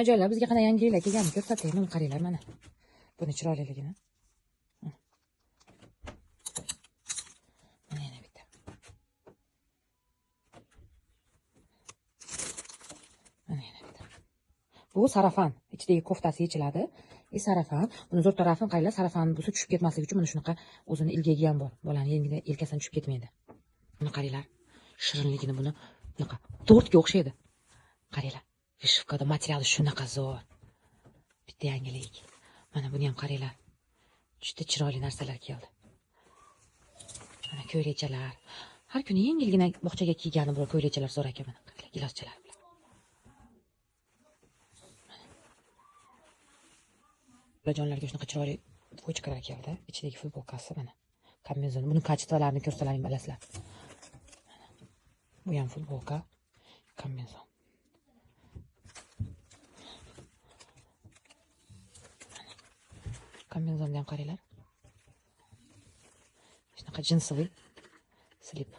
Joylar bizga qanday yangiliklar kelganini ko'rsataymi? Mana qaranglar mana. Buni chiroyliligini. Mana yana bitta. Mana yana bitta. Bu sarafan. Ichidagi koftasi yechiladi. Sarafan. Buni zo'r tarafini qaranglar, sarafan bo'lsa tushib ketmasligi uchun mana shunaqa o'zini ilgagi ham bor. Bolaning yengida yelkasidan tushib ketmaydi. Buni qaranglar. Shirinligini buni bunaqa tortga o'xshaydi. Qaranglar. Vishivkada materiali shunaqa zo'r. Bitta yangilik. Mana buni ham qaranglar. Juda chiroyli narsalar keldi. Mana ko'ylachalar. Har kuni yengilgina bog'chaga kiygani bu ko'ylachalar zo'r ekan mana. Qaranglar, giloschalar bilan. Bolajonlarga shunaqa chiroyli futbolkalar keldi. Ichidagi futbolkasi mana. Kombinezon. Buni kачестволарni ko'rsalaring bilasizlar. Bu ham futbolka, kombinezon. Kombinezonni ham qaranglar. Shunaqa jinsiviy slip.